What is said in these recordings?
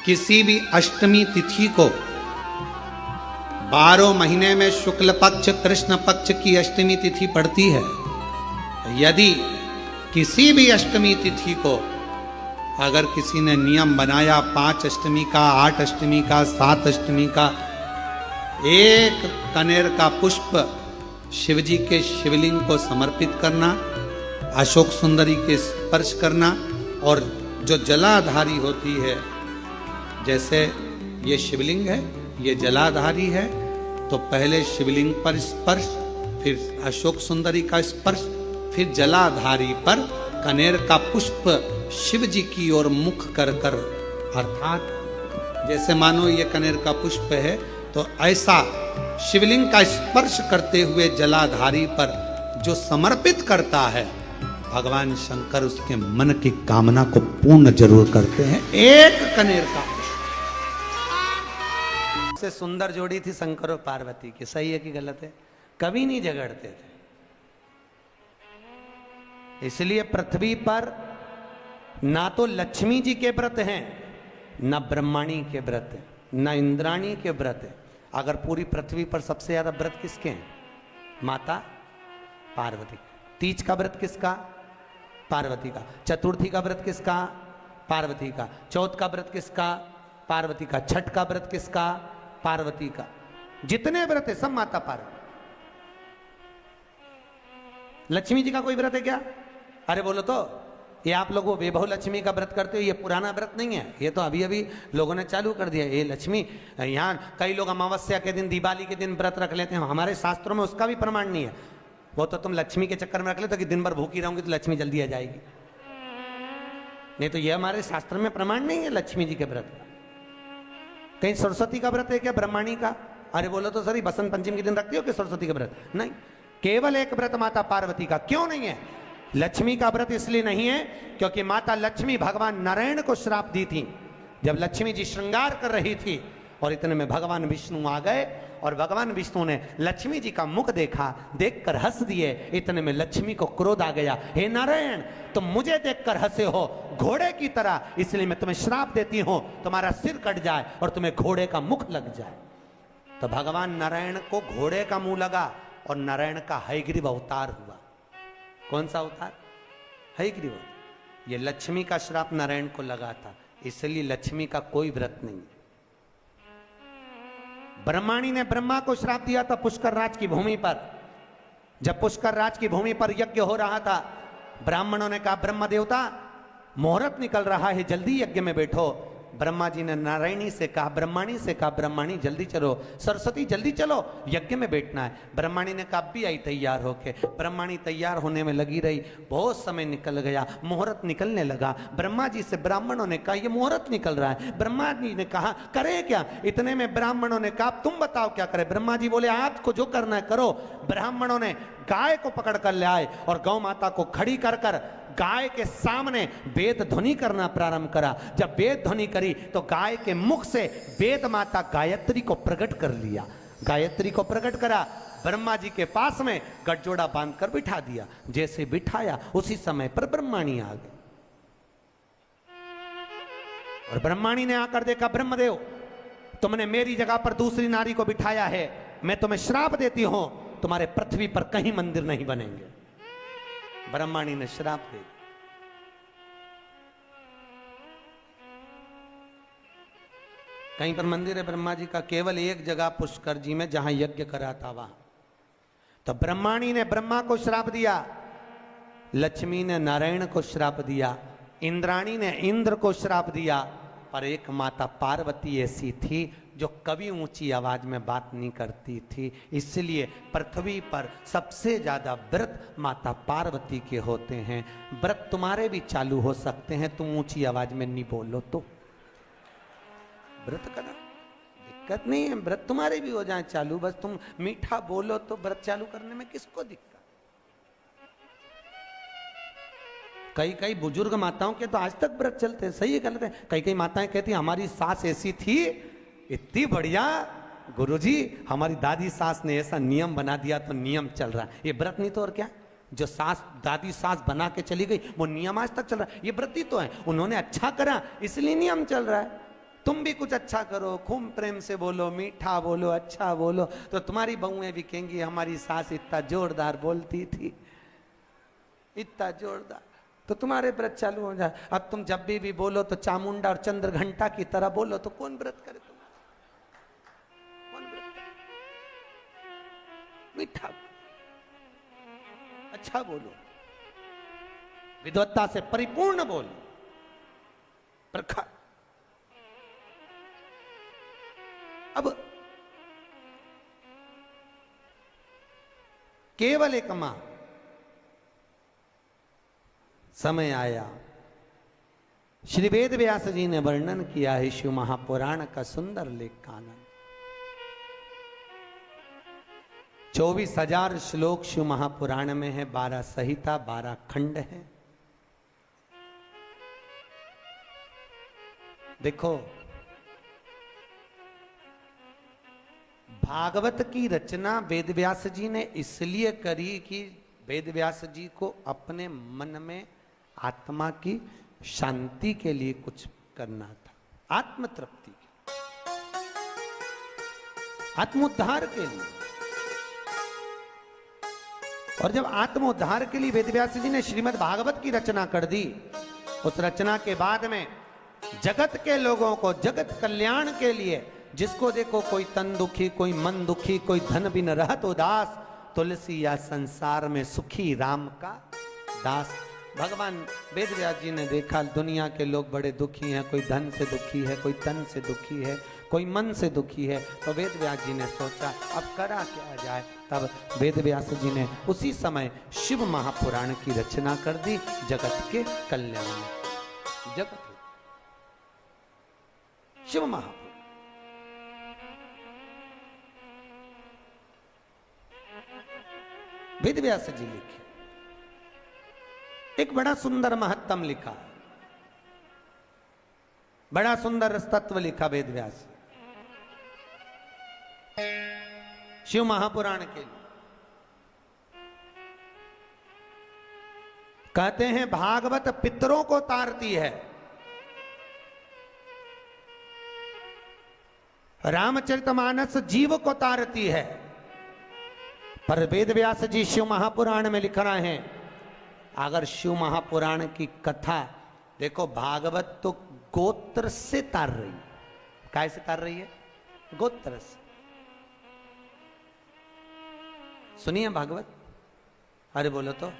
किसी भी अष्टमी तिथि को 12 महीने में शुक्ल पक्ष कृष्ण पक्ष की अष्टमी तिथि पड़ती है। यदि किसी भी अष्टमी तिथि को अगर किसी ने नियम बनाया 5 अष्टमी का, 8 अष्टमी का, 7 अष्टमी का, एक कनेर का पुष्प शिवजी के शिवलिंग को समर्पित करना, अशोक सुंदरी के स्पर्श करना, और जो जलाधारी होती है, जैसे ये शिवलिंग है, ये जलाधारी है, तो पहले शिवलिंग पर स्पर्श, फिर अशोक सुंदरी का स्पर्श, फिर जलाधारी पर कनेर का पुष्प शिव जी की ओर मुख कर कर, अर्थात जैसे मानो ये कनेर का पुष्प है, तो ऐसा शिवलिंग का स्पर्श करते हुए जलाधारी पर जो समर्पित करता है, भगवान शंकर उसके मन की कामना को पूर्ण जरूर करते हैं। एक कनेर का से सुंदर जोड़ी थी शंकर और पार्वती की, सही है कि गलत है? कभी नहीं झगड़ते थे। इसलिए पृथ्वी पर ना तो लक्ष्मी जी के व्रत हैं, ना ब्रह्माणी के व्रत हैं, ना इंद्राणी के व्रत हैं। अगर पूरी पृथ्वी पर सबसे ज्यादा व्रत किसके हैं? माता पार्वती। तीज का व्रत किसका? पार्वती का। चतुर्थी का व्रत किसका? पार्वती का। चौथ का व्रत किसका? पार्वती का। छठ का व्रत किसका? पार्वती का। जितने व्रत है सब माता पार्वती। लक्ष्मी जी का कोई व्रत है क्या? अरे बोलो तो, ये आप लोग वो वैभव लक्ष्मी का व्रत करते हो, ये पुराना व्रत नहीं है, ये तो अभी अभी लोगों ने चालू कर दिया। ये लक्ष्मी, यहाँ कई लोग अमावस्या के दिन, दिवाली के दिन व्रत रख लेते हैं, हमारे शास्त्रों में उसका भी प्रमाण नहीं है। वो तो तुम लक्ष्मी के चक्कर में रख लेते हो कि दिन भर भूखी रहूंगी तो लक्ष्मी जल्दी आ जाएगी, नहीं तो ये हमारे शास्त्र में प्रमाण नहीं है लक्ष्मी जी के व्रत का। कहीं सरस्वती का व्रत है क्या? ब्रह्माणी का? अरे बोलो तो सर, बसंत पंचमी के दिन रखती हो कि सरस्वती का व्रत? नहीं, केवल एक व्रत माता पार्वती का। क्यों नहीं है? लक्ष्मी का व्रत इसलिए नहीं है क्योंकि माता लक्ष्मी भगवान नारायण को श्राप दी थी। जब लक्ष्मी जी श्रृंगार कर रही थी और इतने में भगवान विष्णु आ गए, और भगवान विष्णु ने लक्ष्मी जी का मुख देखा, देखकर हंस दिए। इतने में लक्ष्मी को क्रोध आ गया, हे नारायण, तुम मुझे देखकर हंसे हो घोड़े की तरह, इसलिए मैं तुम्हें श्राप देती हूं, तुम्हारा सिर कट जाए और तुम्हें घोड़े का मुख लग जाए। तो भगवान नारायण को घोड़े का मुंह लगा और नारायण का हयग्रीव अवतार हुआ। कौन सा अवतार? हयग्रीव। ये लक्ष्मी का श्राप नारायण को लगा था, इसलिए लक्ष्मी का कोई व्रत नहीं। ब्रह्माणी ने ब्रह्मा को श्राप दिया था पुष्कर राज की भूमि पर। जब पुष्कर राज की भूमि पर यज्ञ हो रहा था, ब्राह्मणों ने कहा, ब्रह्म देवता मुहूर्त निकल रहा है, जल्दी यज्ञ में बैठो। ब्रह्मा जी ने नारायणी से कहा, ब्रह्माणी से कहा, ब्रह्माणी जल्दी चलो, सरस्वती जल्दी चलो, यज्ञ में बैठना है। ब्रह्माणी ने कहा, भी आई तैयार होके। ब्रह्माणी तैयार होने में लगी रही, बहुत समय निकल गया, मुहूर्त निकलने लगा। ब्रह्मा जी से ब्राह्मणों ने कहा, ये मुहूर्त निकल रहा है। ब्रह्मा जी ने कहा, करे क्या? इतने में ब्राह्मणों ने कहा, तुम बताओ क्या करे? ब्रह्मा जी बोले, आपको जो करना है करो। ब्राह्मणों ने गाय को पकड़ कर ले आए और गौ माता को खड़ी कर कर गाय के सामने वेद ध्वनि करना प्रारंभ करा। जब वेद ध्वनि करी तो गाय के मुख से वेद माता गायत्री को प्रकट कर लिया। गायत्री को प्रकट करा, ब्रह्मा जी के पास में गठजोड़ा बांधकर बिठा दिया। जैसे बिठाया उसी समय पर ब्रह्माणी आ गई, और ब्रह्माणी ने आकर देखा, ब्रह्मदेव, तुमने मेरी जगह पर दूसरी नारी को बिठाया है, मैं तुम्हें श्राप देती हूं, तुम्हारे पृथ्वी पर कहीं मंदिर नहीं बनेंगे। ब्रह्माणी ने श्राप दे दिया। कहीं पर मंदिर है ब्रह्मा जी का? केवल एक जगह पुष्कर जी में, जहां यज्ञ करा था वहां। तो ब्रह्माणी ने ब्रह्मा को श्राप दिया, लक्ष्मी ने नारायण को श्राप दिया, इंद्राणी ने इंद्र को श्राप दिया, पर एक माता पार्वती ऐसी थी जो कभी ऊंची आवाज में बात नहीं करती थी। इसलिए पृथ्वी पर सबसे ज्यादा व्रत माता पार्वती के होते हैं। व्रत तुम्हारे भी चालू हो सकते हैं, तुम ऊंची आवाज में नहीं बोलो तो। व्रत करना दिक्कत नहीं है, व्रत तुम्हारे भी हो जाए चालू, बस तुम मीठा बोलो तो व्रत चालू करने में किसको दिक्कत? कई कई बुजुर्ग माताओं के तो आज तक व्रत चलते हैं, सही है गलत है? कई कई माताएं कहती हमारी सास ऐसी थी, इतनी बढ़िया, गुरुजी हमारी दादी सास ने ऐसा नियम बना दिया तो नियम चल रहा है। ये व्रत नहीं तो और क्या? जो सास, दादी सास बना के चली गई, वो नियम आज तक चल रहा है। ये व्रत ही तो है, उन्होंने अच्छा करा इसलिए नियम चल रहा है। तुम भी कुछ अच्छा करो, खूब प्रेम से बोलो, मीठा बोलो, अच्छा बोलो, तो तुम्हारी बहुएं भी कहेंगी हमारी सास इतना जोरदार बोलती थी, इतना जोरदार, तो तुम्हारे व्रत चालू हो जाए। अब तुम जब भी बोलो तो चामुंडा और चंद्र घंटा की तरह बोलो, तो कौन व्रत करे? तुम कौन व्रत करे? मीठा, अच्छा बोलो, विद्वत्ता से परिपूर्ण बोलो, प्रखर। अब केवल एक मां, समय आया, श्री वेद व्यास जी ने वर्णन किया है शिव महापुराण का सुंदर लेख कानन। 24,000 श्लोक शिव महापुराण में है, 12 संहिता, 12 खंड है। देखो, भागवत की रचना वेदव्यास जी ने इसलिए करी कि वेदव्यास जी को अपने मन में आत्मा की शांति के लिए कुछ करना था, आत्म तृप्ति के, आत्मोद्धार के लिए। और जब आत्मोद्धार के लिए वेदव्यास जी ने श्रीमद् भागवत की रचना कर दी, उस रचना के बाद में जगत के लोगों को, जगत कल्याण के लिए, जिसको देखो कोई तन दुखी, कोई मन दुखी, कोई धन बिन रहत उदास, तुलसी या संसार में सुखी राम का दास। भगवान वेदव्यास जी ने देखा दुनिया के लोग बड़े दुखी हैं, कोई धन से दुखी है, कोई तन से दुखी है, कोई मन से दुखी है, तो वेदव्यास जी ने सोचा अब करा क्या जाए। तब वेदव्यास जी ने उसी समय शिव महापुराण की रचना कर दी, जगत के कल्याण में। जगत शिव महापुराण, वेदव्यास जी लिखे, एक बड़ा सुंदर महत्तम लिखा, बड़ा सुंदर तत्व लिखा वेदव्यास शिव महापुराण के लिए। कहते हैं भागवत पितरों को तारती है, रामचरितमानस जीव को तारती है, पर वेदव्यास जी शिव महापुराण में लिख रहे हैं, अगर शिव महापुराण की कथा देखो, भागवत तो गोत्र से तार रही है। काय से तार रही है? गोत्र से। सुनिए भागवत, अरे बोलो तो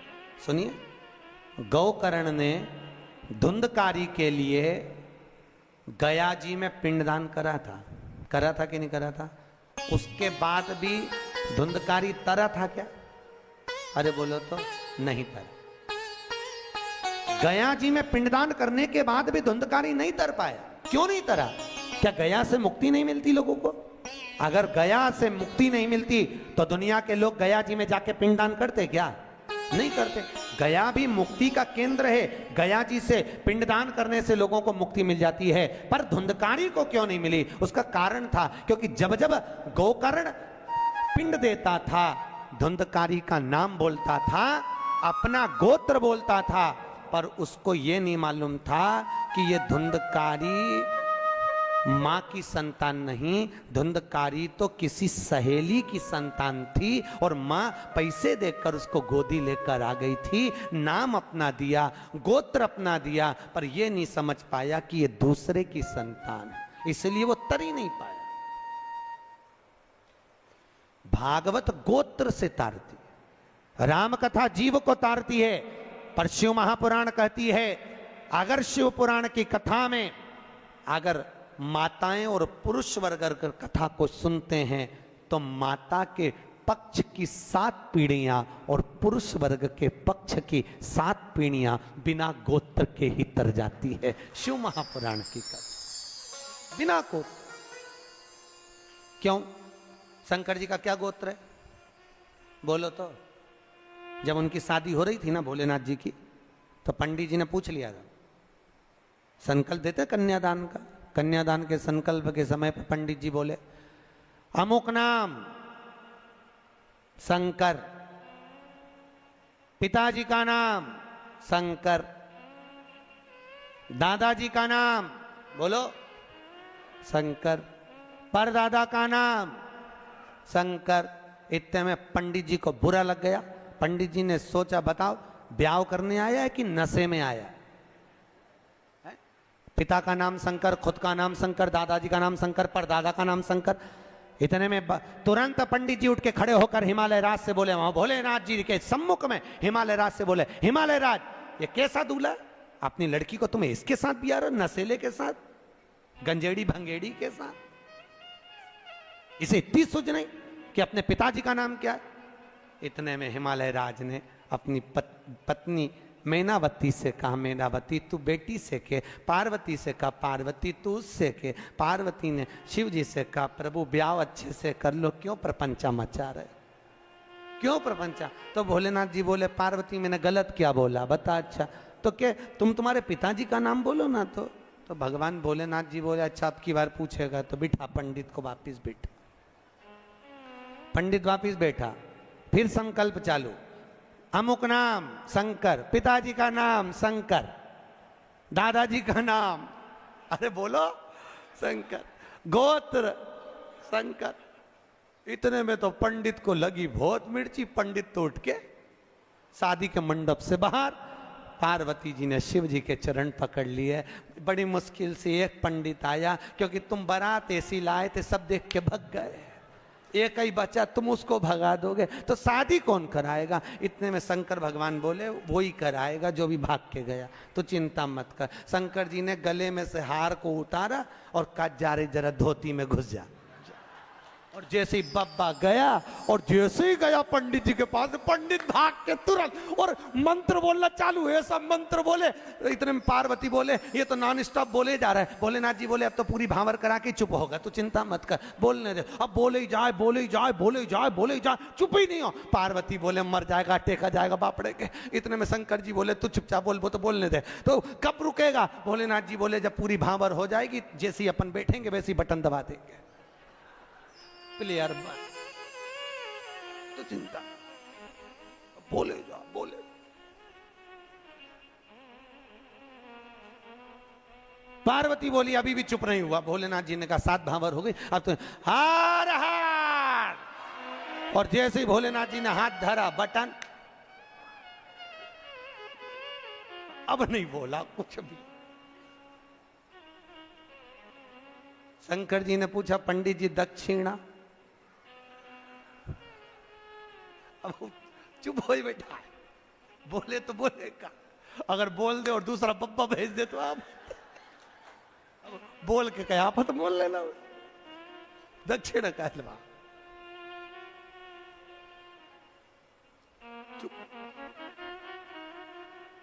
सुनिए। गौकर्ण ने धुंधकारी के लिए गया जी में पिंडदान करा था कि नहीं करा था? उसके बाद भी धुंधकारी तरा था क्या? अरे बोलो तो नहीं तरा। गया जी में पिंडदान करने के बाद भी धुंधकारी नहीं तर पाया। क्यों नहीं तरा? क्या गया से मुक्ति नहीं मिलती लोगों को? अगर गया से मुक्ति नहीं मिलती तो दुनिया के लोग गया जी में जाके पिंडदान करते क्या? नहीं करते। गया भी मुक्ति का केंद्र है, गया जी से पिंडदान करने से लोगों को मुक्ति मिल जाती है, पर धुंधकारी को क्यों नहीं मिली? उसका कारण था, क्योंकि जब जब गोकर्ण पिंड देता था, धुंधकारी का नाम बोलता था, अपना गोत्र बोलता था, पर उसको यह नहीं मालूम था कि ये धुंधकारी मां की संतान नहीं, धुंधकारी तो किसी सहेली की संतान थी, और मां पैसे देकर उसको गोदी लेकर आ गई थी, नाम अपना दिया, गोत्र अपना दिया, पर यह नहीं समझ पाया कि ये दूसरे की संतान है, इसलिए वो तर ही नहीं पाया। भागवत गोत्र से तारती है, राम कथा जीव को तारती है, पर शिव महापुराण कहती है अगर शिव पुराण की कथा में अगर माताएं और पुरुष वर्ग अगर कथा को सुनते हैं तो माता के पक्ष की 7 पीढ़ियां और पुरुष वर्ग के पक्ष की 7 पीढ़ियां बिना गोत्र के ही तर जाती है। शिव महापुराण की कथा बिना गोत्र। क्यों? शंकर जी का क्या गोत्र है? बोलो तो। जब उनकी शादी हो रही थी ना भोलेनाथ जी की, तो पंडित जी ने पूछ लिया था, संकल्प देते कन्यादान का। कन्यादान के संकल्प के समय पर पंडित जी बोले अमुक नाम शंकर, पिताजी का नाम शंकर, दादाजी का नाम बोलो शंकर। परदादा का नाम शंकर। इतने में पंडित जी को बुरा लग गया। पंडित जी ने सोचा, बताओ ब्याह करने आया है कि नशे में आया है? पिता का नाम शंकर, खुद का नाम शंकर, दादाजी का नाम शंकर, परदादा का नाम शंकर। इतने में तुरंत पंडित जी उठ के खड़े होकर हिमालय राज से बोले, वहां भोलेनाथ जी के सम्मुख में हिमालय राज से बोले, हिमालय राज ये कैसा दूल्हा, अपनी लड़की को तुम्हें इसके साथ बिया रहे, नशेले के साथ, गंजेड़ी भंगेड़ी के साथ? इसे इतनी सूझ नहीं कि अपने पिताजी का नाम क्या है? इतने में हिमालय राज ने अपनी पत्नी मैनावती से कहा, मैनावती तू बेटी से के, पार्वती से कहा, पार्वती तू उससे के। पार्वती ने शिव जी से कहा, प्रभु ब्याह अच्छे से कर लो, क्यों प्रपंचा मचा रहे, क्यों प्रपंचा? तो भोलेनाथ जी बोले, पार्वती मैंने गलत क्या बोला बता? अच्छा तो क्या तुम्हारे पिताजी का नाम बोलो ना। तो भगवान भोलेनाथ जी बोले, अच्छा अब की बार पूछेगा तो बिठा पंडित को वापिस बैठा। पंडित वापिस बैठा, फिर संकल्प चालू, अमुक नाम शंकर, पिताजी का नाम शंकर, दादाजी का नाम, अरे बोलो शंकर, गोत्र शंकर। इतने में तो पंडित को लगी बहुत मिर्ची। पंडित तो उठ के शादी के मंडप से बाहर, पार्वती जी ने शिव जी के चरण पकड़ लिए। बड़ी मुश्किल से एक पंडित आया, क्योंकि तुम बारात ऐसी लाए थे सब देख के भग गए, एक ही बच्चा, तुम उसको भगा दोगे तो शादी कौन कराएगा? इतने में शंकर भगवान बोले, वो ही कराएगा जो भी भाग के गया, तो चिंता मत कर। शंकर जी ने गले में से हार को उतारा और कहा, जा रे जरा धोती में घुस जा। और जैसे ही बब्बा गया, और जैसे ही गया पंडित जी के पास, पंडित भाग के तुरंत और मंत्र बोलना चालू है, सब मंत्र बोले। इतने में पार्वती बोले, ये तो नॉन स्टॉप बोले जा रहा है। भोलेनाथ जी बोले, अब तो पूरी भांवर करा के चुप होगा, तो चिंता मत कर, बोलने दे। अब बोले ही जाए, बोले ही जाए, बोले ही जाए, बोले ही जाए, चुप ही नहीं हो। पार्वती बोले, मर जाएगा, टेका जाएगा बापड़े के। इतने में शंकर जी बोले, तू चुपचाप बोल, वो तो बोलने दे। तो कब रुकेगा? भोलेनाथ जी बोले, जब पूरी भांवर हो जाएगी, जैसे ही अपन बैठेंगे वैसे ही बटन दबा देंगे, क्लियर बस, तो चिंता, बोले जा बोले। पार्वती बोली, अभी भी चुप नहीं हुआ। भोलेनाथ जी ने कहा, 7 भांवर हो गई, अब तो हार हार। और जैसे ही भोलेनाथ जी ने हाथ धरा, बटन, अब नहीं बोला कुछ भी। शंकर जी ने पूछा, पंडित जी दक्षिणा? अब चुप हो ही बैठा है, बोले तो बोलेगा, अगर बोल दे और दूसरा बब्बा भेज दे तो आप बोल के कहा, आप तो बोल लेना, दक्षिण कहलवा।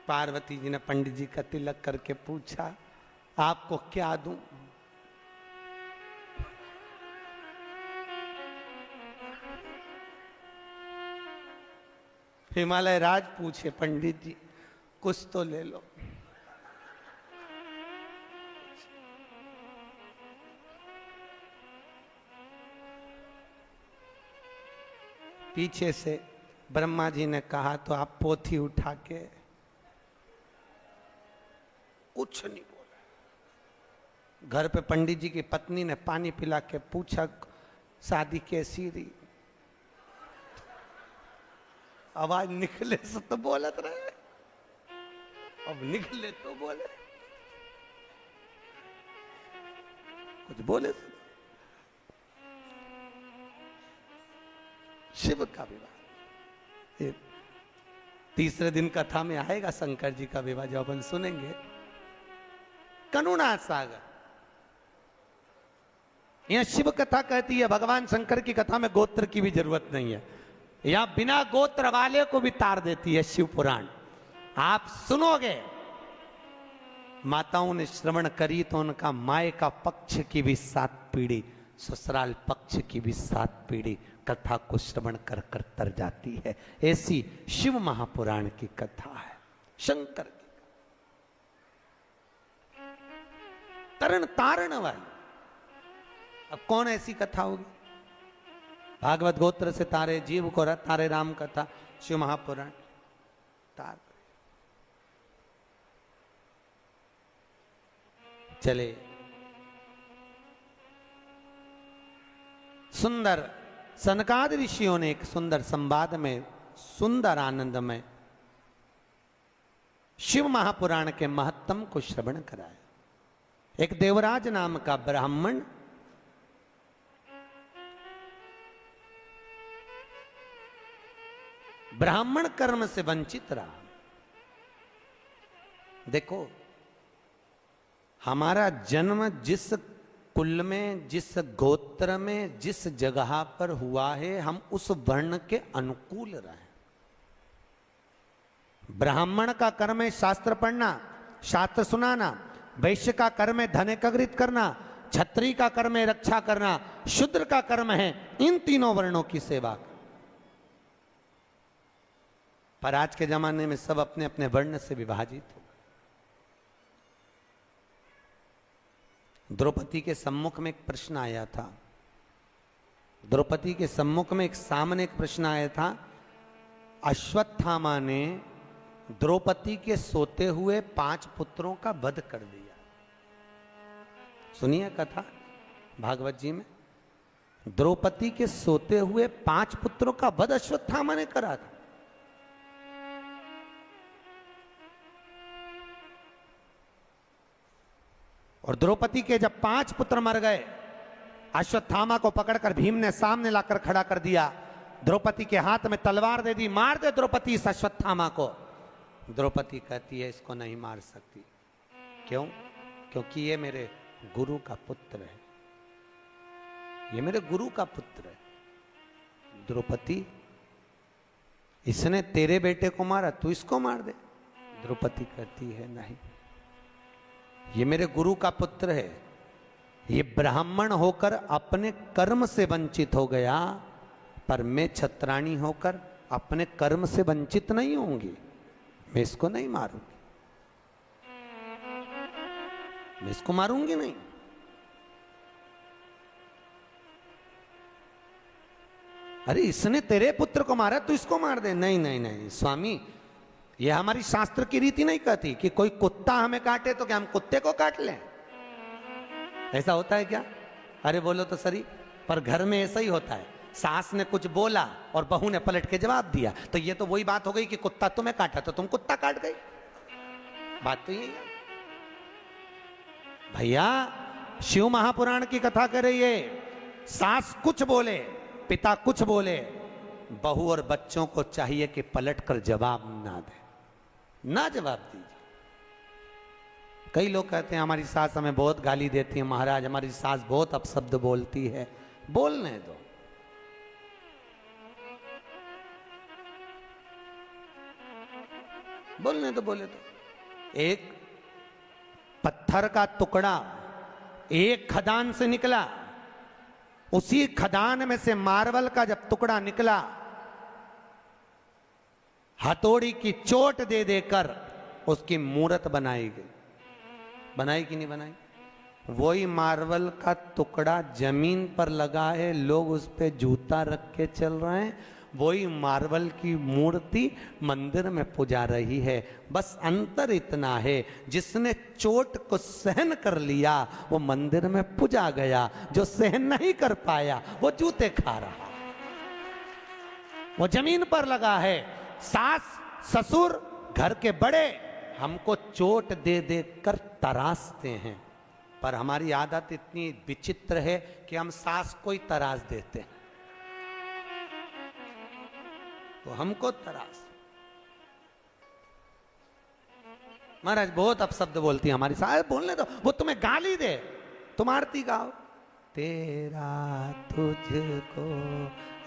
पार्वती जी ने पंडित जी का तिलक करके पूछा, आपको क्या दूं? हिमालय राज पूछे, पंडित जी कुछ तो ले लो। पीछे से ब्रह्मा जी ने कहा, तो आप पोथी उठा के, कुछ नहीं बोला। घर पे पंडित जी की पत्नी ने पानी पिला के पूछा, शादी कैसी रही? आवाज निकले से तो बोलत रहे, अब निकले तो बोले, कुछ बोले तो। शिव का विवाह, ये तीसरे दिन कथा में आएगा शंकर जी का विवाह, जो अपन सुनेंगे। करुणा सागर, यह शिव कथा कहती है, भगवान शंकर की कथा में गोत्र की भी जरूरत नहीं है, या बिना गोत्र वाले को भी तार देती है शिव पुराण। आप सुनोगे, माताओं ने श्रवण करी तो उनका माए का पक्ष की भी 7 पीढ़ी, ससुराल पक्ष की भी 7 पीढ़ी कथा को श्रवण कर कर तर जाती है। ऐसी शिव महापुराण की कथा है, शंकर की तरण तारण वाली। अब कौन ऐसी कथा होगी? भागवत गोत्र से तारे जीव को तारे राम कथा, शिव महापुराण तार। चले सुंदर सनकादि ऋषियों ने एक सुंदर संवाद में, सुंदर आनंद में शिव महापुराण के महत्तम को श्रवण कराया। एक देवराज नाम का ब्राह्मण ब्राह्मण कर्म से वंचित रहा। देखो, हमारा जन्म जिस कुल में, जिस गोत्र में, जिस जगह पर हुआ है, हम उस वर्ण के अनुकूल रहे। ब्राह्मण का कर्म है शास्त्र पढ़ना, शास्त्र सुनाना। वैश्य का कर्म है धन एकत्रित करना। क्षत्रिय का कर्म है रक्षा करना। शूद्र का कर्म है इन तीनों वर्णों की सेवा। पर आज के जमाने में सब अपने अपने वर्ण से विभाजित हो। द्रौपदी के सम्मुख में एक प्रश्न आया था। द्रौपदी के सम्मुख में एक सामने एक प्रश्न आया था। अश्वत्थामा ने द्रौपदी के सोते हुए 5 पुत्रों का वध कर दिया। सुनिए कथा भागवत जी में। द्रौपदी के सोते हुए 5 पुत्रों का वध अश्वत्थामा ने करा था। और द्रौपदी के जब 5 पुत्र मर गए, अश्वत्थामा को पकड़कर भीम ने सामने लाकर खड़ा कर दिया। द्रौपदी के हाथ में तलवार दे दी, मार दे द्रौपदी इस अश्वत्थामा को। द्रौपदी कहती है इसको नहीं मार सकती। क्यों? क्योंकि ये मेरे गुरु का पुत्र है, ये मेरे गुरु का पुत्र है। द्रौपदी, इसने तेरे बेटे को मारा, तू इसको मार दे। द्रौपदी कहती है नहीं, ये मेरे गुरु का पुत्र है। ये ब्राह्मण होकर अपने कर्म से वंचित हो गया, पर मैं क्षत्राणी होकर अपने कर्म से वंचित नहीं होंगी। मैं इसको नहीं मारूंगी, मैं इसको मारूंगी नहीं। अरे इसने तेरे पुत्र को मारा, तू इसको मार दे। नहीं नहीं नहीं स्वामी, यह हमारी शास्त्र की रीति नहीं कहती कि कोई कुत्ता हमें काटे तो क्या हम कुत्ते को काट लें। ऐसा होता है क्या? अरे बोलो तो सही। पर घर में ऐसा ही होता है। सास ने कुछ बोला और बहू ने पलट के जवाब दिया, तो ये तो वही बात हो गई कि कुत्ता तुम्हें काटा तो तुम कुत्ता काट गई। बात तो यही है भैया। शिव महापुराण की कथा कर रही है। सास कुछ बोले, पिता कुछ बोले, बहू और बच्चों को चाहिए कि पलट कर जवाब ना दे, ना जवाब दीजिए। कई लोग कहते हैं हमारी सास हमें बहुत गाली देती है, महाराज हमारी सास बहुत अपशब्द बोलती है। बोलने दो, बोलने दो, बोले तो। एक पत्थर का टुकड़ा एक खदान से निकला, उसी खदान में से मार्बल का जब टुकड़ा निकला, हथौड़ी की चोट दे देकर उसकी मूर्त बनाई गई। बनाई कि नहीं बनाई? वही मार्बल का टुकड़ा जमीन पर लगा है, लोग उस पे जूता रख के चल रहे हैं। वही मार्बल की मूर्ति मंदिर में पुजा रही है। बस अंतर इतना है, जिसने चोट को सहन कर लिया वो मंदिर में पुजा गया, जो सहन नहीं कर पाया वो जूते खा रहा, वो जमीन पर लगा है। सास ससुर घर के बड़े हमको चोट दे दे कर तराशते हैं, पर हमारी आदत इतनी विचित्र है कि हम सास को ही तराश देते हैं, तो हमको तराश। महाराज बहुत अपशब्द बोलती है हमारी सास। बोलने दो, वो तुम्हें गाली दे, तुम आरती गाओ। तेरा तुझको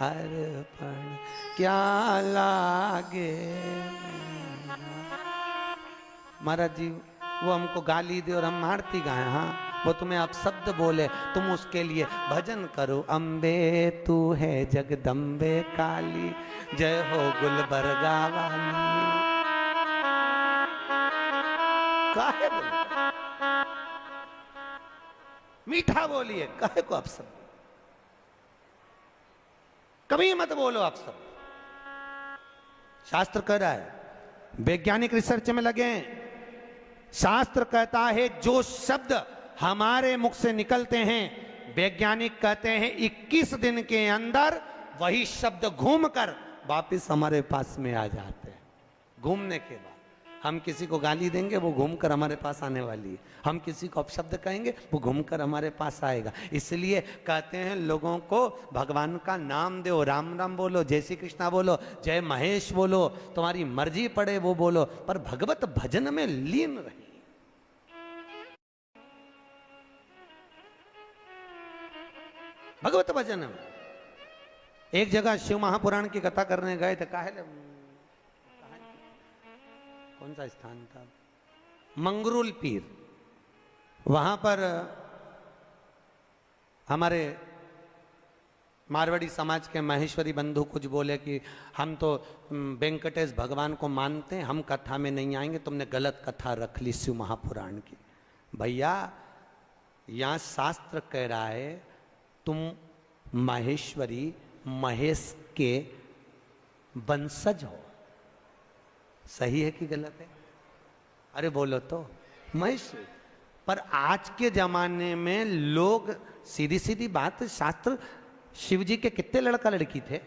अर्पण क्या लागे। महाराज जी वो हमको गाली दे और हम आरती गाएं। हाँ, वो तुम्हें अपशब्द बोले, तुम उसके लिए भजन करो। अम्बे तू है जगदम्बे काली, जय हो गुलबर्गा वाली। काहे बोले? मीठा बोलिए, काहे को अपशब्द? कभी मत बोलो अपशब्द। शास्त्र कह रहा है, वैज्ञानिक रिसर्च में लगे हैं। शास्त्र कहता है जो शब्द हमारे मुख से निकलते हैं वैज्ञानिक कहते हैं 21 दिन के अंदर वही शब्द घूमकर वापिस हमारे पास में आ जाते हैं। घूमने के बाद हम किसी को गाली देंगे, वो घूमकर हमारे पास आने वाली है। हम किसी को अपशब्द कहेंगे, वो घूमकर हमारे पास आएगा। इसलिए कहते हैं लोगों को भगवान का नाम दो, राम राम बोलो, जय श्री कृष्णा बोलो, जय महेश बोलो, तुम्हारी मर्जी पड़े वो बोलो, पर भगवत भजन में लीन रहिए। भगवत भजन में एक जगह शिव महापुराण की कथा करने गए थे। कौन सा स्थान था? मंगरूल पीर। वहां पर हमारे मारवाड़ी समाज के महेश्वरी बंधु कुछ बोले कि हम तो वेंकटेश भगवान को मानते हैं, हम कथा में नहीं आएंगे, तुमने गलत कथा रख ली शिव महापुराण की। भैया यहां शास्त्र कह रहा है तुम महेश्वरी महेश के वंशज हो। सही है कि गलत है? अरे बोलो तो। महेश्वरी। पर आज के जमाने में लोग, सीधी सीधी बात, शास्त्र शिव जी के कितने लड़का लड़की थे?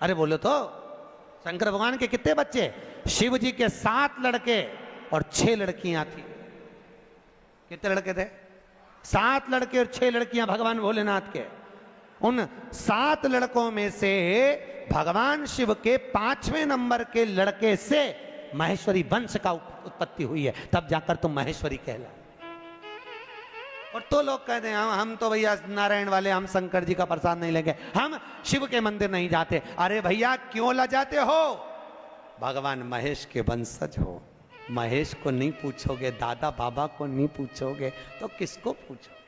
अरे बोलो तो। शंकर भगवान के कितने बच्चे? शिव जी के 7 लड़के और 6 लड़कियां थी। कितने लड़के थे? 7 लड़के और 6 लड़कियां भगवान भोलेनाथ के। उन 7 लड़कों में से भगवान शिव के 5वें नंबर के लड़के से महेश्वरी वंश का उत्पत्ति हुई है, तब जाकर तुम महेश्वरी कहला। और तो लोग कहते हैं हम तो भैया नारायण वाले, हम शंकर जी का प्रसाद नहीं लेंगे, हम शिव के मंदिर नहीं जाते। अरे भैया क्यों लजाते हो? भगवान महेश के वंशज हो। महेश को नहीं पूछोगे, दादा बाबा को नहीं पूछोगे, तो किसको पूछोगे?